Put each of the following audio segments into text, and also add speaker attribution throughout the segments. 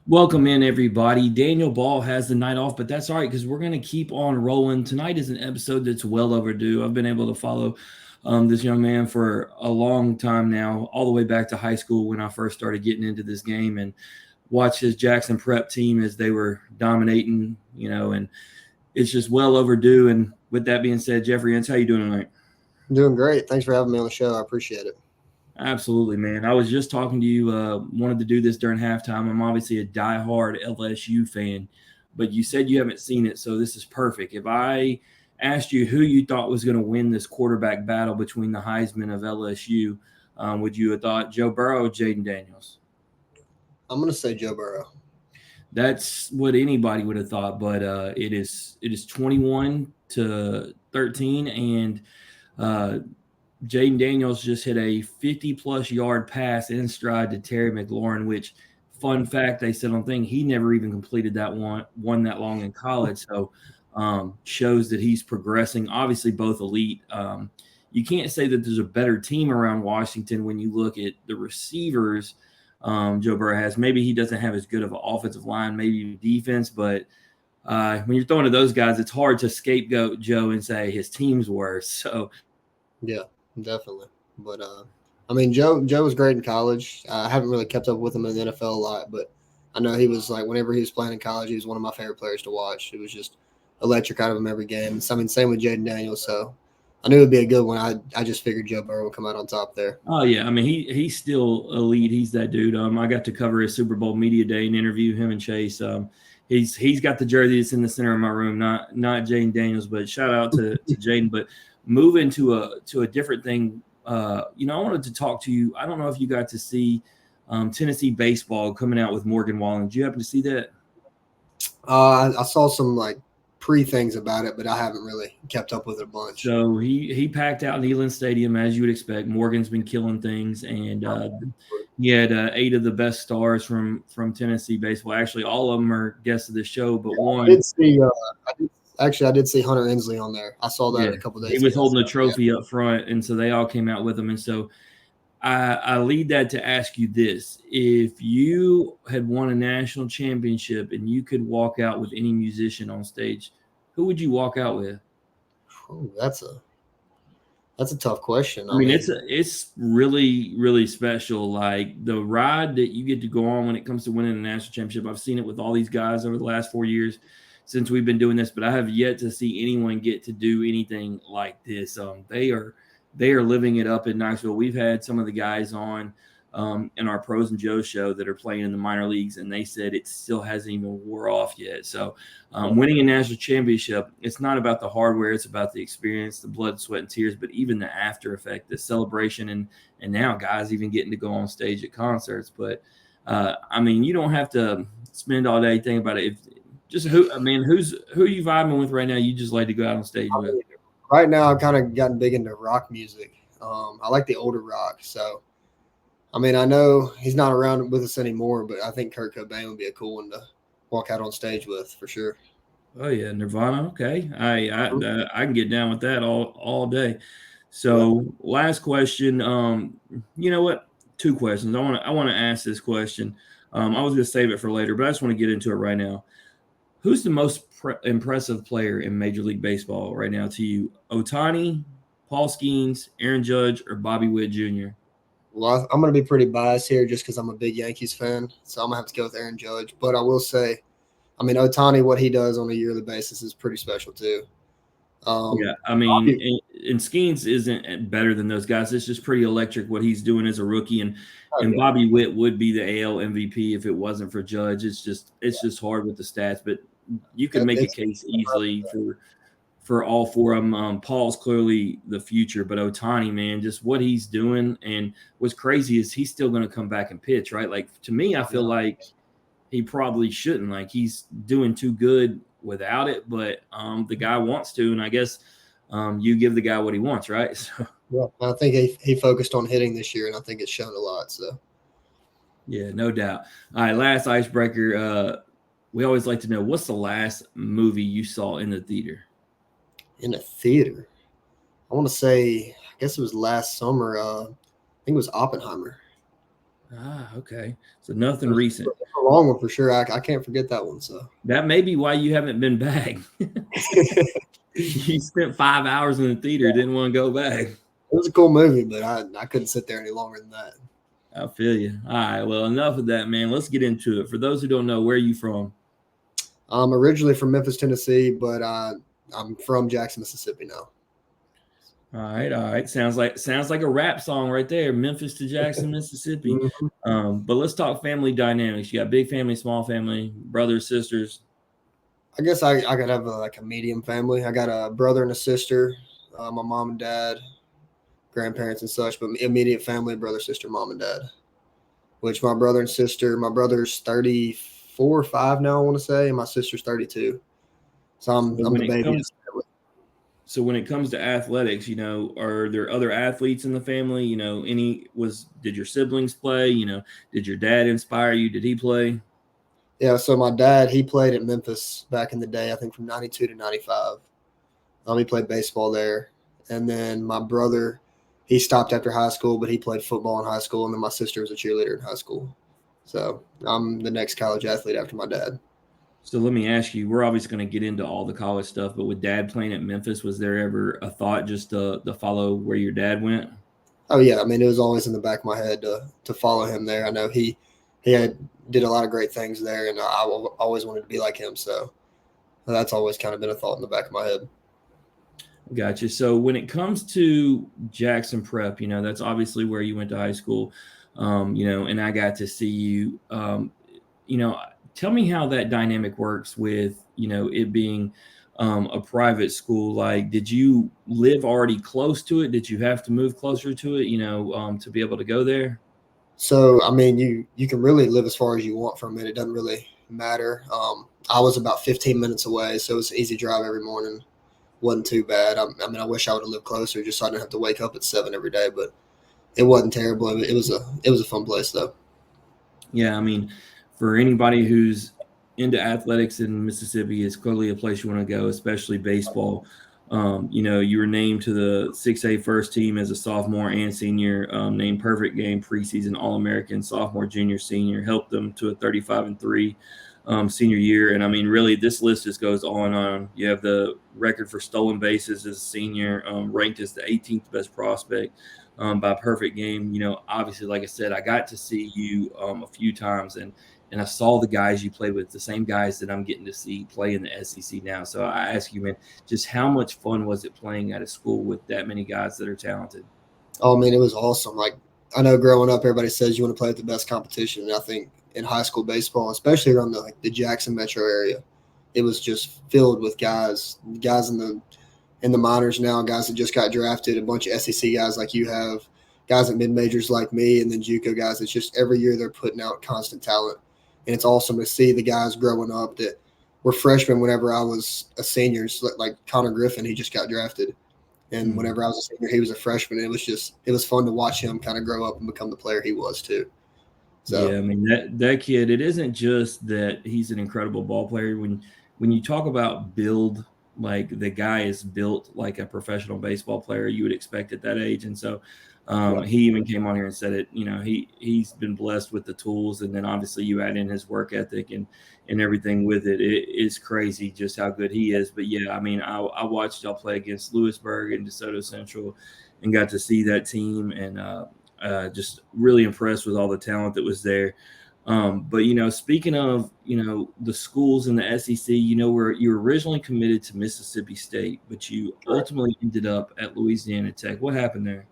Speaker 1: Welcome in, everybody. Daniel Ball has the night off, but that's all right because we're going to keep on rolling. Tonight is an episode that's well overdue. I've been able to follow this young man for a long time now, all the way back to high school when I first started getting into this game and watched his Jackson Prep team as they were dominating, and it's just well overdue. And with that being said, Jeffrey Ince, how you doing tonight?
Speaker 2: I'm doing great. Thanks for having me on the show. I appreciate it.
Speaker 1: Absolutely, man. I was just talking to you. Wanted to do this during halftime. I'm obviously a diehard LSU fan, but you said you haven't seen it, so this is perfect. If I asked you who you thought was going to win this quarterback battle between the Heisman of LSU, would you have thought Joe Burrow or Jaden Daniels?
Speaker 2: I'm going to say Joe Burrow.
Speaker 1: That's what anybody would have thought, but it is 21-13, and uh, Jaden Daniels just hit a 50-plus yard pass in stride to Terry McLaurin, which, fun fact, they said on thing, he never even completed that one that long in college. So shows that he's progressing. Obviously, both elite. You can't say that there's a better team around Washington when you look at the receivers Joe Burrow has. Maybe he doesn't have as good of an offensive line, maybe defense, but when you're throwing to those guys, it's hard to scapegoat Joe and say his team's worse. So
Speaker 2: Yeah, definitely. But Joe was great in college. I haven't really kept up with him in the NFL a lot, but I know he was like whenever he was playing in college, he was one of my favorite players to watch. It was just electric out of him every game. So, same with Jaden Daniels. So I knew it'd be a good one. I just figured Joe Burrow would come out on top there.
Speaker 1: Oh yeah, I mean he's still elite. He's that dude. I got to cover his Super Bowl media day and interview him and Chase. He's got the jersey that's in the center of my room, not Jaden Daniels, but shout out to Jaden. But moving to a different thing, I wanted to talk to you. I don't know if you got to see Tennessee baseball coming out with Morgan Wallen. Did you happen to see that?
Speaker 2: I saw some like pre things about it, but I haven't really kept up with it a bunch.
Speaker 1: So he packed out Neyland Stadium as you would expect. Morgan's been killing things, and he had 8 of the best stars from Tennessee baseball. Actually, all of them are guests of the show, but
Speaker 2: I
Speaker 1: one.
Speaker 2: did see. I did see Hunter Inslee on there. I saw that
Speaker 1: Yeah,
Speaker 2: a couple
Speaker 1: he
Speaker 2: days
Speaker 1: was
Speaker 2: ago.
Speaker 1: holding
Speaker 2: So
Speaker 1: a
Speaker 2: yeah,
Speaker 1: trophy up front, and so they all came out with him. And so I lead that to ask you this: if you had won a national championship and you could walk out with any musician on stage, who would you walk out with?
Speaker 2: Ooh, that's a tough question.
Speaker 1: I mean, it's really really special. Like the ride that you get to go on when it comes to winning a national championship. I've seen it with all these guys over the last 4 years since we've been doing this, but I have yet to see anyone get to do anything like this. They are living it up in Knoxville. We've had some of the guys on in our Pros and Joe show that are playing in the minor leagues, and they said it still hasn't even wore off yet. So, winning a national championship, it's not about the hardware; it's about the experience, the blood, sweat, and tears. But even the after effect, the celebration, and now guys even getting to go on stage at concerts. But I mean, you don't have to spend all day thinking about it. If just who, I mean, who are you vibing with right now? You just like to go out on stage
Speaker 2: I
Speaker 1: with.
Speaker 2: mean, right now I've kind of gotten big into rock music. I like the older rock. So I know he's not around with us anymore, but I think Kurt Cobain would be a cool one to walk out on stage with for sure.
Speaker 1: Oh yeah, Nirvana. Okay, I can get down with that all day.
Speaker 2: Yeah.
Speaker 1: So last question. You know what? Two questions. I want to ask this question. I was going to save it for later, but I just want to get into it right now. Who's the most impressive player in Major League Baseball right now to you? Otani, Paul Skeens, Aaron Judge, or Bobby Witt Jr.?
Speaker 2: Well, I'm going to be pretty biased here just because I'm a big Yankees fan. So I'm going to have to go with Aaron Judge. But I will say, Otani, what he does on a yearly basis is pretty special too.
Speaker 1: Yeah,
Speaker 2: Um,
Speaker 1: I mean,
Speaker 2: Bobby,
Speaker 1: and Skeens isn't better than those guys. It's just pretty electric what he's doing as a rookie,
Speaker 2: oh,
Speaker 1: and
Speaker 2: yeah.
Speaker 1: Bobby Witt would be the AL MVP if it wasn't for Judge. It's just hard with the stats, but you could make a
Speaker 2: It's
Speaker 1: case easily for all four of them. Paul's clearly the future, but Otani, man, just what he's doing, and what's crazy is he's still going to come back and pitch, right? Like to me, I feel like he probably shouldn't. Like he's doing too good without it, but the guy wants to, and I guess you give the guy what he wants, right? So
Speaker 2: yeah. I think he focused on hitting this year, and I think it's shown a lot. So
Speaker 1: yeah, no doubt. All right, last icebreaker. We always like to know what's the last movie you saw in the theater.
Speaker 2: in a theater, I want to say, I guess it was last summer. I think it was Oppenheimer.
Speaker 1: Ah, okay. So nothing
Speaker 2: It's
Speaker 1: recent.
Speaker 2: a long one for sure. I can't forget that one. So
Speaker 1: That may be why you haven't been back. You spent 5 hours in the theater, didn't want to go back.
Speaker 2: it was a cool movie, but I couldn't sit there any longer than that.
Speaker 1: I feel you. All right. Well, enough of that, man. Let's get into it. For those who don't know, where are you from?
Speaker 2: I'm originally from Memphis, Tennessee, but I'm from Jackson, Mississippi now.
Speaker 1: All right, all right. Sounds like a rap song right there. Memphis to Jackson, Mississippi.
Speaker 2: Mhm.
Speaker 1: But let's talk family dynamics. You got big family, small family, brothers, sisters.
Speaker 2: I guess I could have like a medium family. I got a brother and a sister, my mom and dad, grandparents and such, but immediate family, brother, sister, mom and dad. Which my brother and sister, my brother's 34 or 5 now, I want to say, and my sister's 32. So
Speaker 1: So
Speaker 2: I'm
Speaker 1: when
Speaker 2: the
Speaker 1: it
Speaker 2: baby.
Speaker 1: comes so when it comes to athletics, are there other athletes in the family? Did your siblings play? Did your dad inspire you? Did he play?
Speaker 2: Yeah, so my dad, he played at Memphis back in the day, I think from 92 to 95. He played baseball there. And then my brother, he stopped after high school, but he played football in high school. And then my sister was a cheerleader in high school. So I'm the next college athlete after my dad.
Speaker 1: So let me ask you, we're obviously going to get into all the college stuff, but with dad playing at Memphis, was there ever a thought just to follow where your dad went?
Speaker 2: Oh yeah, I mean it was always in the back of my head to follow him there. I know he had did a lot of great things there, and always wanted to be like him. So that's always kind of been a thought in the back of my head.
Speaker 1: Gotcha. So when it comes to Jackson Prep, that's obviously where you went to high school, and I got to see you. You know, Tell me how that dynamic works with, it being a private school. Like, did you live already close to it? Did you have to move closer to it, to be able to go there?
Speaker 2: So I mean you can really live as far as you want from it. It doesn't really matter. I was about 15 minutes away, so it was an easy drive every morning. Wasn't too bad. I mean I wish I would have lived closer just so I didn't have to wake up at 7 every day, but it wasn't terrible. It was a fun place though.
Speaker 1: Yeah, I mean, for anybody who's into athletics in Mississippi, it's clearly a place you want to go, especially baseball. You were named to the 6A first team as a sophomore and senior, named perfect game preseason All American, sophomore, junior, senior, helped them to a 35-3 senior year. And I mean, really, this list just goes on and on. You have the record for stolen bases as a senior, ranked as the 18th best prospect by perfect game. Obviously, like I said, I got to see you a few times, and I saw the guys you played with, the same guys that I'm getting to see play in the SEC now. So I ask you, man, just how much fun was it playing at a school with that many guys that are talented?
Speaker 2: Oh man, it was awesome. Like I know growing up, everybody says you want to play at the best competition, and I think in high school baseball, especially around the Jackson metro area, it was just filled with guys in the minors now, guys that just got drafted, a bunch of SEC guys like you have, guys at mid majors like me, and then JUCO guys. It's just every year they're putting out constant talent, and it's awesome to see the guys growing up that were freshmen whenever I was a senior. So like Connor Griffin, he just got drafted, and
Speaker 1: Mm.
Speaker 2: whenever I was a senior, he was a freshman. It was fun to watch him kind of grow up and become the player he was too. So
Speaker 1: Yeah, I mean that kid. It isn't just that he's an incredible ball player. When you talk about build, like the guy is built like a professional baseball player, you would expect at that age. And so
Speaker 2: right.
Speaker 1: he even came on here and said it. He's been blessed with the tools, and then obviously you add in his work ethic and everything with it. It is crazy just how good he is. But yeah, I mean, I watched y'all play against Lewisburg and DeSoto Central, and got to see that team and. Just really impressed with all the talent that was there. But speaking of the schools in the SEC, where you were originally committed to Mississippi State, but you
Speaker 2: Correct.
Speaker 1: ultimately ended up at Louisiana Tech. What happened there?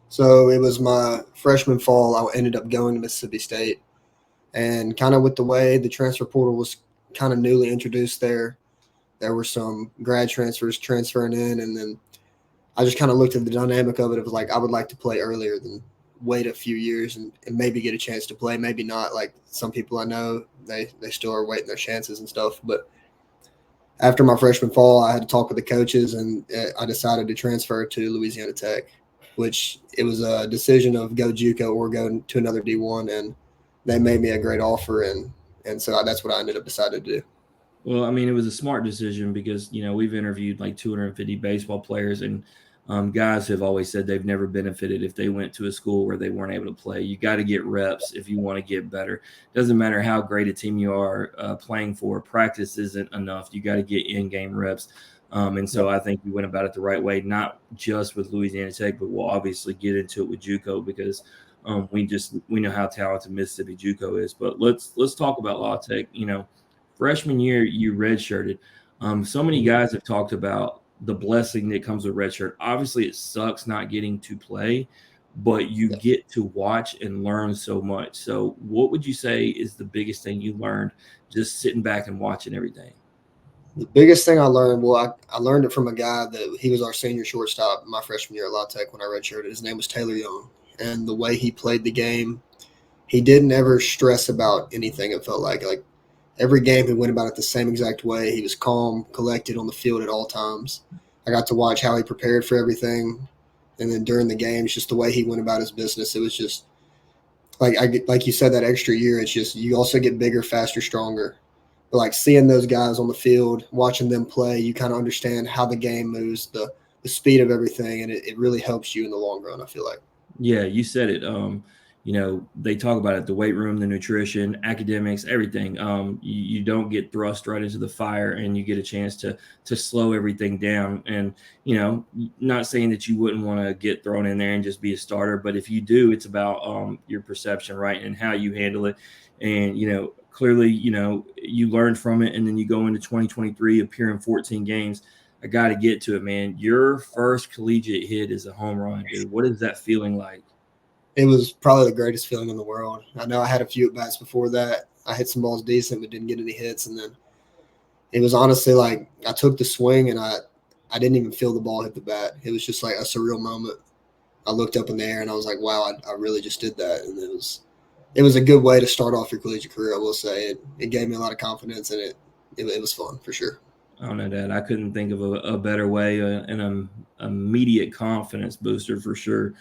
Speaker 2: So it was my freshman fall. I ended up going to Mississippi State, and kind of with the way the transfer portal was kind of newly introduced there, there were some grad transfers transferring in, and then I just kind of looked at the dynamic of it. It was like I would like to play earlier than wait a few years and maybe get a chance to play, maybe not. Like some people I know, they still are waiting their chances and stuff. But after my freshman fall, I had to talk with the coaches, and I decided to transfer to Louisiana Tech, which it was a decision of go JUCO or go to another D1, and they made me a great offer, and so that's what I ended up deciding to do.
Speaker 1: Well, I mean, it was a smart decision because we've interviewed like 250 baseball players, and Guys have always said they've never benefited if they went to a school where they weren't able to play. You got to get reps if you want to get better. Doesn't matter how great a team you are playing for. Practice isn't enough. You got to get in-game reps. And so I think you went about it the right way, not just with Louisiana Tech, but we'll obviously get into it with JUCO because we know how talented Mississippi JUCO is. But let's talk about La Tech. Freshman year you redshirted. So many guys have talked about the blessing that comes with redshirt. Obviously, it sucks not getting to play, but you get to watch and learn so much. So, what would you say is the biggest thing you learned just sitting back and watching everything?
Speaker 2: The biggest thing I learned, well, I learned it from a guy that he was our senior shortstop my freshman year at La Tech when I redshirted. His name was Taylor Young, and the way he played the game, he didn't ever stress about anything. It felt like every game he went about it the same exact way. He was calm, collected on the field at all times. I got to watch how he prepared for everything, and then during the games, just the way he went about his business. It was just like you said, that extra year. It's just you also get bigger, faster, stronger. But like seeing those guys on the field, watching them play, you kind of understand how the game moves, the speed of everything, and it really helps you in the long run. I feel like.
Speaker 1: Yeah, you said it. They talk about it, the weight room, the nutrition, academics, everything. You don't get thrust right into the fire and you get a chance to slow everything down. And, not saying that you wouldn't want to get thrown in there and just be a starter, but if you do, it's about your perception, right? And how you handle it. And, clearly, you learned from it and then you go into 2023, appear in 14 games. I got to get to it, man. Your first collegiate hit is a home run, dude. What is that feeling like?
Speaker 2: It was probably the greatest feeling in the world. I know I had a few at bats before that. I hit some balls decent, but didn't get any hits. And then it was honestly like I took the swing and I didn't even feel the ball hit the bat. It was just like a surreal moment. I looked up in the air and I was like, wow, I really just did that. And it was a good way to start off your collegiate career. I will say it gave me a lot of confidence and it was fun for sure.
Speaker 1: I don't know, Dad. I couldn't think of a better way and an immediate confidence booster for sure.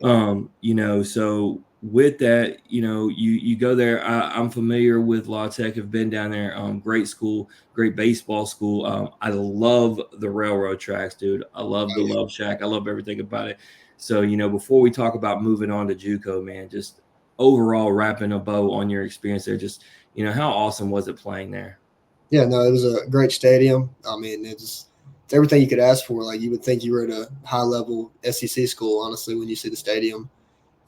Speaker 1: So with that, you go there. I'm familiar with La Tech. Have been down there. Great school, great baseball school. I love the railroad tracks, dude. I love the Love Shack. I love everything about it. So before we talk about moving on to JUCO, man, just overall wrapping a bow on your experience there. Just how awesome was it playing there?
Speaker 2: Yeah, no, it was a great stadium. I mean, it's everything you could ask for. Like you would think you were at a high level SEC school, honestly, when you see the stadium.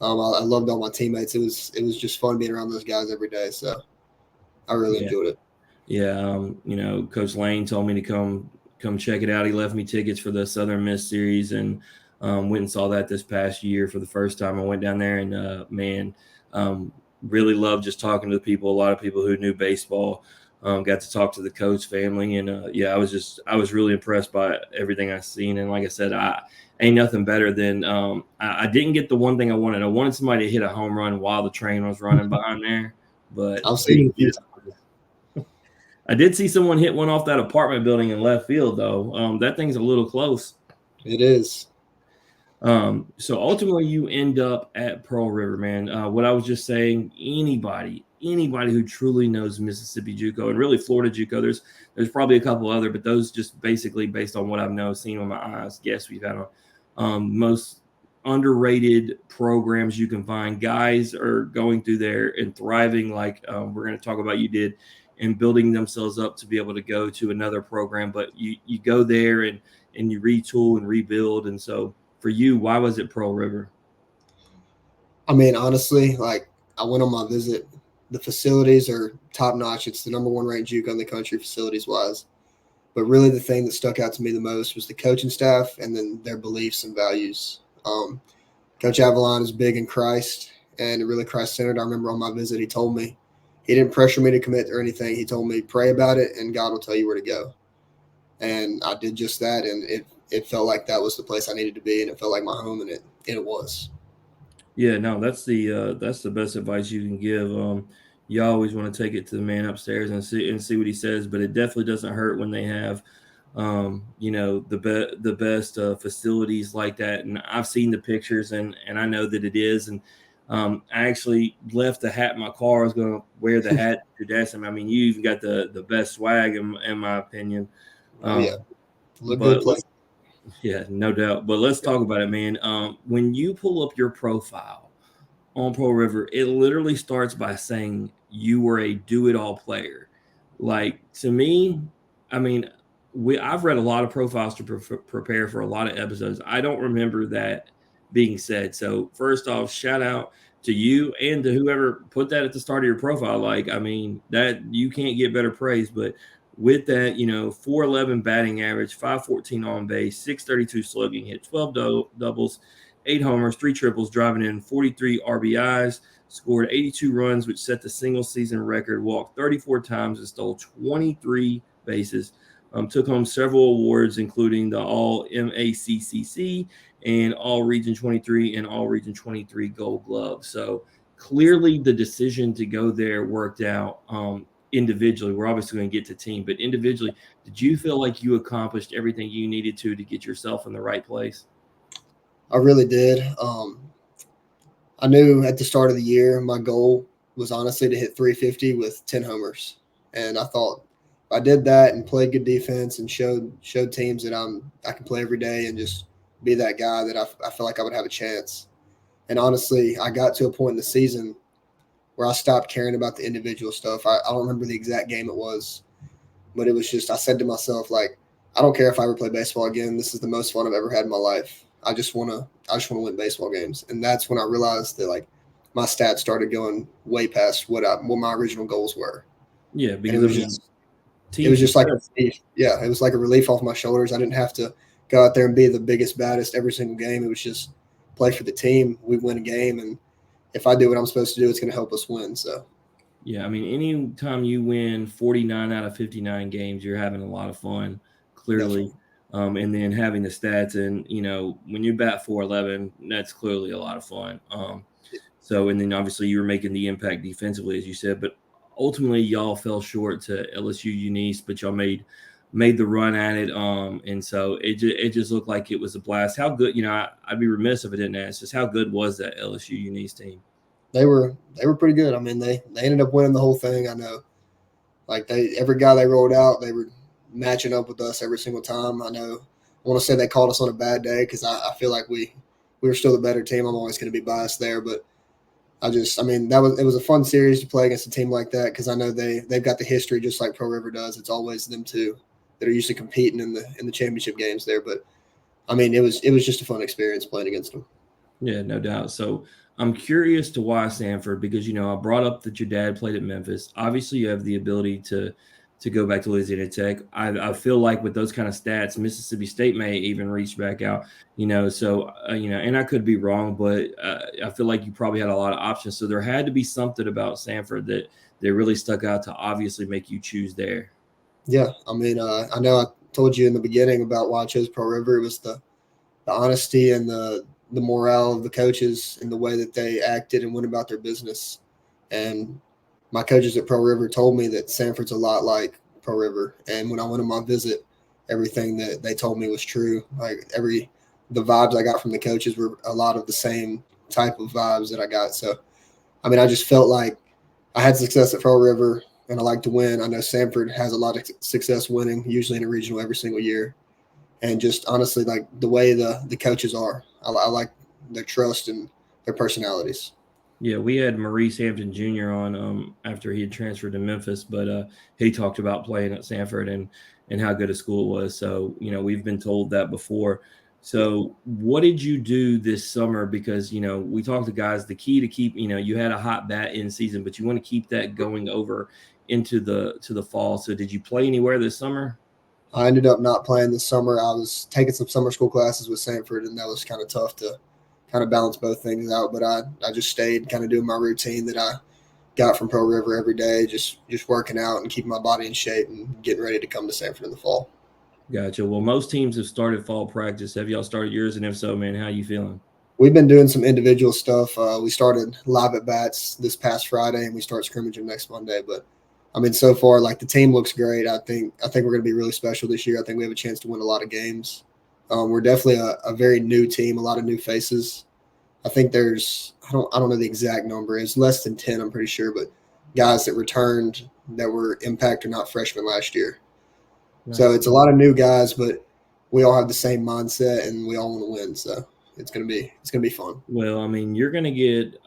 Speaker 2: I loved all my teammates. It was just fun being around those guys every day. So I really
Speaker 1: Yeah.
Speaker 2: enjoyed it.
Speaker 1: Yeah, Coach Lane told me to come check it out. He left me tickets for the Southern Miss series and went and saw that this past year for the first time. I went down there and man, really loved just talking to the people. A lot of people who knew baseball. Got to talk to the coach family, and yeah, I was really impressed by everything I seen. And like I said, I ain't nothing better than I didn't get the one thing I wanted. I wanted somebody to hit a home run while the train was running behind there, but
Speaker 2: I've seen it a few times.
Speaker 1: I did see someone hit one off that apartment building in left field, though. That thing's a little close.
Speaker 2: It is.
Speaker 1: So ultimately, you end up at Pearl River, man. What I was just saying, anybody who truly knows Mississippi JUCO and really Florida JUCO, there's probably a couple other, but those just basically based on what I've known, seen with my eyes, guess we've had most underrated programs you can find. Guys are going through there and thriving, like we're going to talk about you did, and building themselves up to be able to go to another program. But you go there and you retool and rebuild, and so. For you, why was it Pearl River?
Speaker 2: I mean, honestly, like I went on my visit. The facilities are top notch. It's the number one ranked JUCO in the country facilities wise. But really, the thing that stuck out to me the most was the coaching staff and then their beliefs and values. Coach Avalon is big in Christ and really Christ centered. I remember on my visit, he told me he didn't pressure me to commit or anything. He told me pray about it and God will tell you where to go. And I did just that, and it felt like that was the place I needed to be, and it felt like my home, and it was.
Speaker 1: Yeah, no, that's the best advice you can give. You always want to take it to the man upstairs and see what he says, but it definitely doesn't hurt when they have, the best facilities like that. And I've seen the pictures, and I know that it is. And I actually left the hat in my car. I was going to wear the hat to dance. I mean, you even got the best swag in my opinion.
Speaker 2: Oh yeah, look good
Speaker 1: But
Speaker 2: play.
Speaker 1: Yeah, no doubt. But let's talk about it, man. When you pull up your profile on Pro River, it literally starts by saying you were a do-it-all player. Like to me, I mean, I've read a lot of profiles to prepare for a lot of episodes. I don't remember that being said. So first off, shout out to you and to whoever put that at the start of your profile. Like, I mean, that you can't get better praise. But with that, 411 batting average, 514 on base, 632 slugging, hit 12 doubles, 8 homers, 3 triples, driving in 43 RBIs, scored 82 runs, which set the single season record, walked 34 times, and stole 23 bases. Took home several awards, including the All MACCC and All Region 23 and All Region 23 Gold Glove. So clearly, the decision to go there worked out. Individually, we're obviously going to get to team, but individually, did you feel like you accomplished everything you needed to get yourself in the right place?
Speaker 2: I really did. I knew at the start of the year my goal was honestly to hit 350 with 10 homers, and I thought if I did that and played good defense and showed teams that I can play every day and just be that guy that I feel like I would have a chance. And honestly, I got to a point in the season where I stopped caring about the individual stuff. I don't remember the exact game it was, but it was just I said to myself like, I don't care if I ever play baseball again. This is the most fun I've ever had in my life. I just want to win baseball games, and that's when I realized that like my stats started going way past what my original goals were,
Speaker 1: Yeah,
Speaker 2: and
Speaker 1: because I mean,
Speaker 2: it
Speaker 1: team
Speaker 2: was just like a
Speaker 1: success.
Speaker 2: relief. Yeah, it was like a relief off my shoulders. I didn't have to go out there and be the biggest, baddest every single game. It was just play for the team. We win a game, and if I do what I'm supposed to do, it's going to help us win. So
Speaker 1: Yeah, I mean, anytime you win 49 out of 59 games, you're having a lot of fun, clearly.
Speaker 2: definitely,
Speaker 1: And then having the stats, and when you bat 411, that's clearly a lot of fun. So, and then obviously you were making the impact defensively, as you said, but ultimately y'all fell short to LSU Eunice, but y'all made the run at it. And so it just looked like it was a blast. How good, I'd be remiss if I didn't ask, just how good was that LSU Eunice team?
Speaker 2: they were pretty good. I mean, they ended up winning the whole thing. I know, like every guy they rolled out, they were matching up with us every single time. I know. I want to say they called us on a bad day because I feel like we were still the better team. I'm always going to be biased there, but I mean, it was a fun series to play against a team like that because I know they've got the history just like Pro River does. It's always them two that are usually competing in the championship games there. But I mean, it was just a fun experience playing against them.
Speaker 1: Yeah, no doubt. So I'm curious to why Samford, because I brought up that your dad played at Memphis. Obviously, you have the ability to go back to Louisiana Tech. I feel like with those kind of stats, Mississippi State may even reach back out. So and I could be wrong, but I feel like you probably had a lot of options. So there had to be something about Samford that really stuck out to obviously make you choose there.
Speaker 2: Yeah, I mean, I know I told you in the beginning about why I chose Pro River. It was the honesty and the morale of the coaches and the way that they acted and went about their business. And my coaches at Pro River told me that Sanford's a lot like Pro River. And when I went on my visit, everything that they told me was true. Like the vibes I got from the coaches were a lot of the same type of vibes that I got. So I mean, I just felt like I had success at Pro River and I like to win. I know Sanford has a lot of success winning, usually in a regional every single year. And just honestly, like the way the coaches are, I like their trust and their personalities.
Speaker 1: Yeah, we had Maurice Hampton Jr. on after he had transferred to Memphis, but he talked about playing at Sanford and how good a school it was. So we've been told that before. So what did you do this summer? Because we talked to guys. The key to keep you had a hot bat in season, but you want to keep that going over into the fall. So did you play anywhere this summer?
Speaker 2: I ended up not playing this summer. I was taking some summer school classes with Sanford, and that was kind of tough to kind of balance both things out. But I just stayed kind of doing my routine that I got from Pro River every day, just working out and keeping my body in shape and getting ready to come to Sanford in the fall.
Speaker 1: Gotcha. Well, most teams have started fall practice. Have y'all started yours? And if so, man, how you feeling?
Speaker 2: We've been doing some individual stuff. We started live at bats this past Friday, and we start scrimmaging next Monday. But I mean, so far, like the team looks great. I think we're going to be really special this year. I think we have a chance to win a lot of games. We're definitely a very new team, a lot of new faces. I think there's I don't know the exact number. It's less than 10, I'm pretty sure, but guys that returned that were impact or not freshmen last year. So
Speaker 1: Nice.
Speaker 2: it's a lot of new guys, but we all have the same mindset and we all want to win. So it's gonna be fun.
Speaker 1: Well, I mean, you're going to get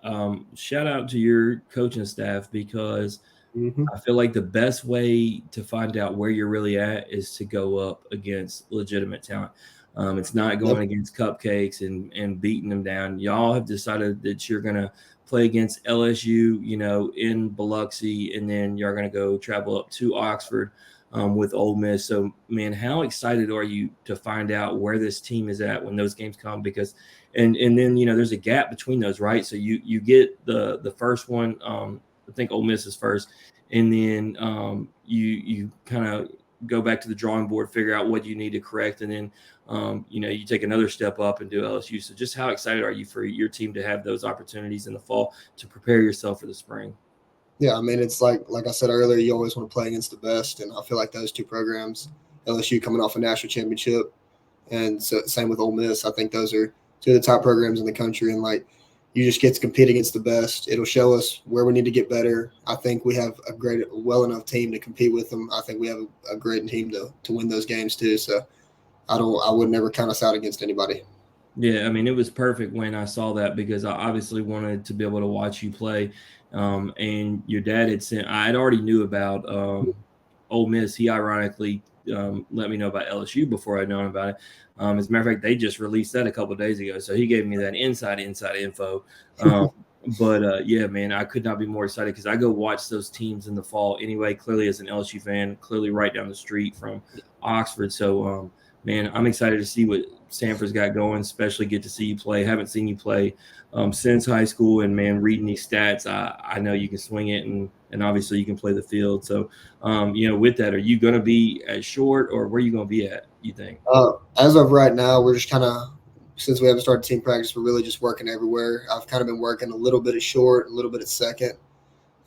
Speaker 1: shout out to your coaching staff because
Speaker 2: Mm-hmm.
Speaker 1: I feel like the best way to find out where you're really at is to go up against legitimate talent. It's not
Speaker 2: Yep.
Speaker 1: going against cupcakes and beating them down. Y'all have decided that you're going to play against LSU, in Biloxi, and then you're going to go travel up to Oxford with Ole Miss. So, man, how excited are you to find out where this team is at when those games come? Because, and then there's a gap between those, right? So you get the first one. I think Ole Miss is first, and then you kind of go back to the drawing board, figure out what you need to correct, and then you take another step up and do LSU. So just how excited are you for your team to have those opportunities in the fall to prepare yourself for the spring?
Speaker 2: Yeah, I mean, it's like I said earlier, you always want to play against the best, and I feel like those two programs, LSU coming off a national championship, and so same with Ole Miss. I think those are two of the top programs in the country, and you just get to compete against the best. It'll show us where we need to get better. I think we have a well enough team to compete with them. I think we have a great team to win those games too. So I would never count us out against anybody.
Speaker 1: Yeah, I mean, it was perfect when I saw that because I obviously wanted to be able to watch you play. And your dad had sent, I had already knew about Ole Miss. He ironically let me know about LSU before I'd known about it. As a matter of fact, they just released that a couple of days ago. So he gave me that inside info. But yeah, man, I could not be more excited because I go watch those teams in the fall anyway, clearly as an LSU fan, clearly right down the street from Oxford. So, man, I'm excited to see what Samford's got going, especially get to see you play. Haven't seen you play since high school, and man, reading these stats, I know you can swing it, and obviously you can play the field. So, with that, are you going to be at short, or where are you going to be at, you think?
Speaker 2: As of right now, we're just kind of since we haven't started team practice, we're really just working everywhere. I've kind of been working a little bit at short, a little bit at second.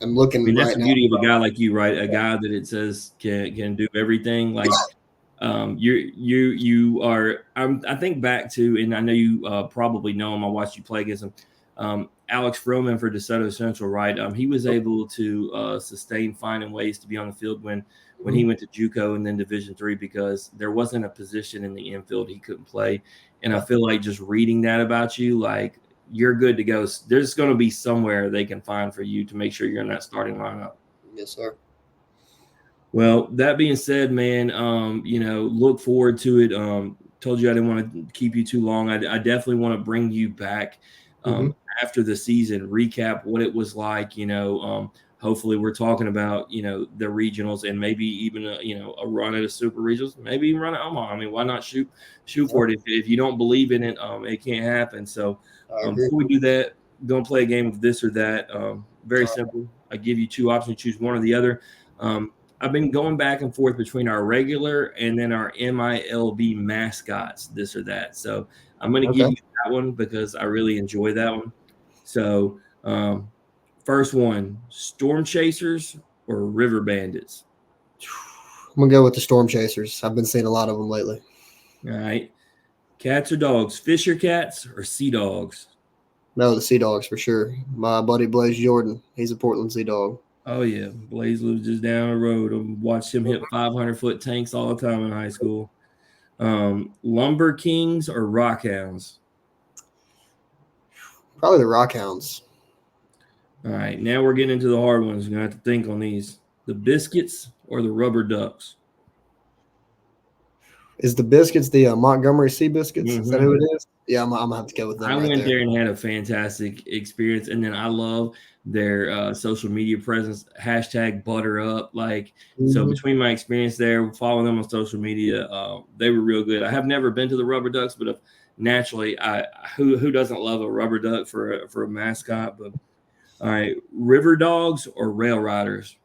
Speaker 2: I'm
Speaker 1: I
Speaker 2: looking
Speaker 1: mean, that's
Speaker 2: right
Speaker 1: the
Speaker 2: now.
Speaker 1: beauty of a guy like you, right? A guy that it says can do everything. Like you are. I think back to, and I know you probably know him. I watched you play against him. Alex Froman for DeSoto Central, right? He was able to sustain finding ways to be on the field when he went to JUCO and then Division III because there wasn't a position in the infield he couldn't play. And I feel like just reading that about you, like you're good to go. There's going to be somewhere they can find for you to make sure you're in that starting lineup.
Speaker 2: Yes, sir.
Speaker 1: Well, that being said, man, look forward to it. Told you I didn't want to keep you too long. I definitely want to bring you back
Speaker 2: Mm-hmm.
Speaker 1: after the season, recap what it was like. Hopefully we're talking about the regionals and maybe even a run at a super regionals, maybe even run at Omaha. I mean, why not shoot for it? If you don't believe in it, it can't happen. So
Speaker 2: I agree.
Speaker 1: before we do that, gonna play a game of this or that. Very simple. I give you two options, choose one or the other. I've been going back and forth between our regular and then our MILB mascots, this or that. So I'm going to give
Speaker 2: Okay.
Speaker 1: you that one because I really enjoy that one. So first one, Storm Chasers or River Bandits?
Speaker 2: I'm gonna go with the Storm Chasers. I've been seeing a lot of them lately.
Speaker 1: All right. Cats or dogs? Fisher cats or Sea Dogs?
Speaker 2: No, the Sea Dogs for sure. My buddy Blaze Jordan, he's a Portland Sea Dog.
Speaker 1: Oh, yeah. Blaze lives just down the road. I watched him hit 500-foot tanks all the time in high school. Lumber Kings or Rockhounds?
Speaker 2: Probably the Rockhounds.
Speaker 1: All right, now we're getting into the hard ones. You're going to have to think on these. The Biscuits or the Rubber Ducks?
Speaker 2: Is the Biscuits the Montgomery Sea Biscuits? Is that
Speaker 1: Mm-hmm.
Speaker 2: who it is? Yeah, I'm gonna have to go with them
Speaker 1: I
Speaker 2: right
Speaker 1: went
Speaker 2: there.
Speaker 1: there and had a fantastic experience. And then I love their social media presence, hashtag butter up. So
Speaker 2: Mm-hmm.
Speaker 1: between my experience there, following them on social media, they were real good. I have never been to the Rubber Ducks, but naturally, who doesn't love a rubber duck for a mascot? But all right, River Dogs or Rail Riders?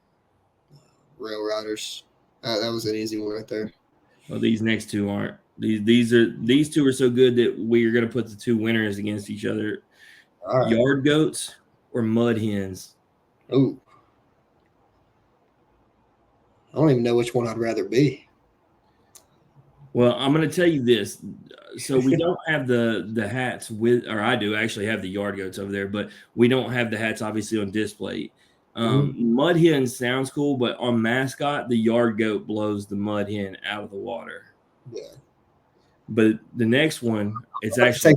Speaker 2: Rail Riders. That was an easy one right there.
Speaker 1: Well, these next two aren't. These two are so good that we're going to put the two winners against each other.
Speaker 2: All right.
Speaker 1: Yard goats or mud hens?
Speaker 2: Ooh. I don't even know which one I'd rather be.
Speaker 1: Well, I'm going to tell you this. So we don't have the hats with, or I do actually have the yard goats over there, but we don't have the hats obviously on display. Mud hen sounds cool, but on mascot, the yard goat blows the mud hen out of the water.
Speaker 2: Yeah.
Speaker 1: But the next one, it's
Speaker 2: I'm
Speaker 1: actually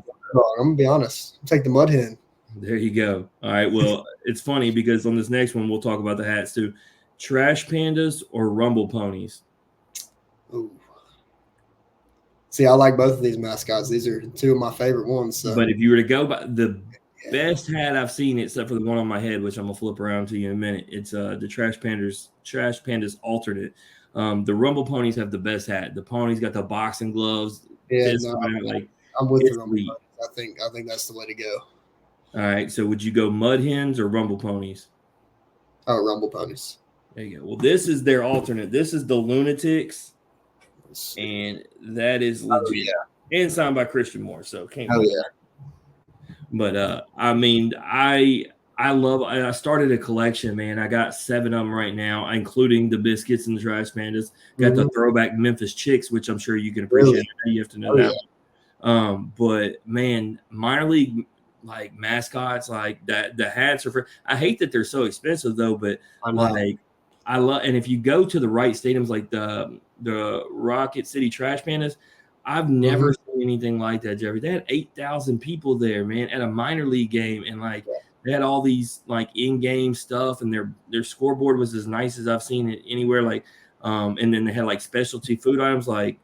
Speaker 2: gonna be honest. Take the mud hen.
Speaker 1: there you go. All right. Well, it's funny because on this next one, we'll talk about the hats too. Trash pandas or rumble ponies?
Speaker 2: Ooh. See, I like both of these mascots. These are two of my favorite ones. So
Speaker 1: But if you were to go by the best hat I've seen, except for the one on my head, which I'm gonna flip around to you in a minute, it's the Trash Pandas alternate. The rumble ponies have the best hat. The ponies got the boxing gloves,
Speaker 2: yeah,
Speaker 1: fist
Speaker 2: no,
Speaker 1: around, like
Speaker 2: I'm with the
Speaker 1: it's
Speaker 2: Rumble
Speaker 1: elite.
Speaker 2: Ponies. I think that's the way to go.
Speaker 1: All right. So would you go mud hens or rumble ponies?
Speaker 2: Oh, Rumble Ponies.
Speaker 1: There you go. Well, this is their alternate. This is the Lunatics,
Speaker 2: Let's see.
Speaker 1: and that is
Speaker 2: Oh
Speaker 1: legit.
Speaker 2: yeah.
Speaker 1: And signed by Christian Moore, so can't
Speaker 2: Oh
Speaker 1: beat
Speaker 2: yeah.
Speaker 1: that. But I mean, I started a collection, man. I got 7 of them right now, including the biscuits and the trash pandas. Got the
Speaker 2: Mm-hmm.
Speaker 1: throwback Memphis chicks, which I'm sure you can appreciate.
Speaker 2: Really?
Speaker 1: You have to know
Speaker 2: Oh
Speaker 1: that.
Speaker 2: yeah.
Speaker 1: But man, minor league like mascots like that, the hats are for. I hate that they're so expensive though, but
Speaker 2: I know.
Speaker 1: like I love. And if you go to the right stadiums, like the Rocket City Trash Pandas, I've never
Speaker 2: Mm-hmm.
Speaker 1: seen anything like that, Jeffrey. They had 8,000 people there, man, at a minor league game, and like they had all these like in-game stuff, and their scoreboard was as nice as I've seen it anywhere. Like, and then they had like specialty food items, like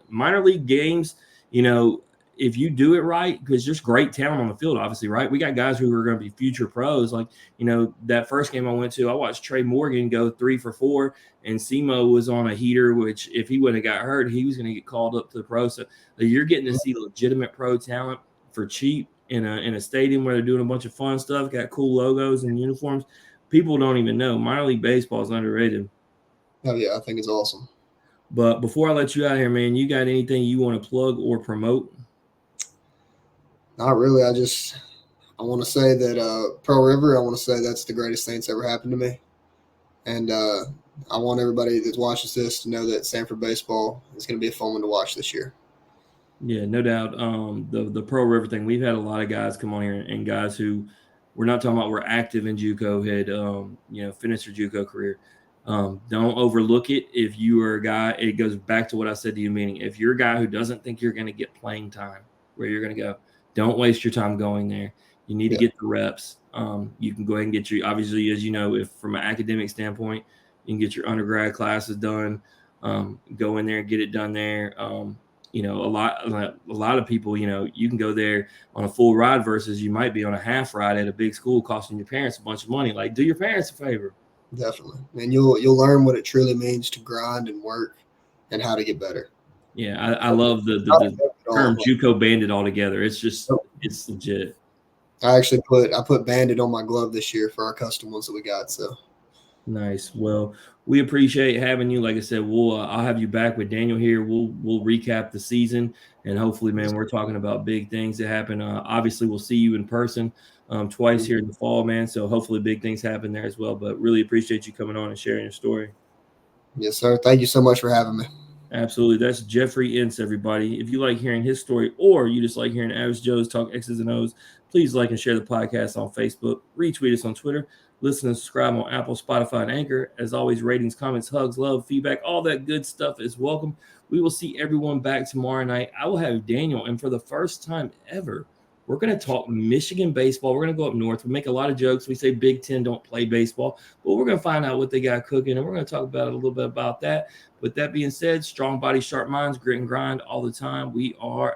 Speaker 1: minor league games. You know, if you do it right, because there's great talent on the field, obviously, right? We got guys who are going to be future pros. Like, you know, that first game I went to, I watched Trey Morgan go 3 for 4, and Simo was on a heater, which if he wouldn't have got hurt, he was going to get called up to the pro. So you're getting to see legitimate pro talent for cheap in a stadium where they're doing a bunch of fun stuff, got cool logos and uniforms. People don't even know. Minor league baseball is underrated.
Speaker 2: Oh yeah. I think it's awesome.
Speaker 1: But before I let you out here, man, you got anything you want to plug or promote?
Speaker 2: Not really. I want to say that Pearl River. I want to say that's the greatest thing that's ever happened to me. And I want everybody that watches this to know that Samford Baseball is going to be a fun one to watch this year.
Speaker 1: Yeah, no doubt. The Pearl River thing, we've had a lot of guys come on here and guys who we're not talking about were active in JUCO had finished their JUCO career. Don't overlook it. If you are a guy, it goes back to what I said to you, meaning if you're a guy who doesn't think you're going to get playing time where you're going to go, don't waste your time going there. You need to
Speaker 2: Yeah.
Speaker 1: get the reps. You can go ahead and get your, obviously, as you know, if from an academic standpoint, you can get your undergrad classes done. Go in there and get it done there. A lot of people, you can go there on a full ride versus you might be on a half ride at a big school costing your parents a bunch of money. Like, do your parents a favor.
Speaker 2: Definitely. And you'll learn what it truly means to grind and work and how to get better.
Speaker 1: Yeah, I love the term JUCO bandit altogether. It's legit.
Speaker 2: I put Bandit on my glove this year for our custom ones that we got. So
Speaker 1: Nice. Well, we appreciate having you. Like I said, I'll have you back with Daniel here. We'll recap the season, and hopefully, man, we're talking about big things that happen. Obviously, we'll see you in person twice here in the fall, man. So hopefully, big things happen there as well. But really appreciate you coming on and sharing your story.
Speaker 2: yes, sir. Thank you so much for having me.
Speaker 1: Absolutely. That's Jeffrey Ince, everybody. If you like hearing his story or you just like hearing Average Joe's talk X's and O's, please like and share the podcast on Facebook, retweet us on Twitter, listen and subscribe on Apple, Spotify, and Anchor. As always, ratings, comments, hugs, love, feedback, all that good stuff is welcome. We will see everyone back tomorrow night. I will have Daniel, and for the first time ever, we're going to talk Michigan baseball. We're going to go up north. We make a lot of jokes. We say Big Ten don't play baseball, but we're going to find out what they got cooking, and we're going to talk about it a little bit about that. With that being said, strong body, sharp minds, grit and grind all the time. We are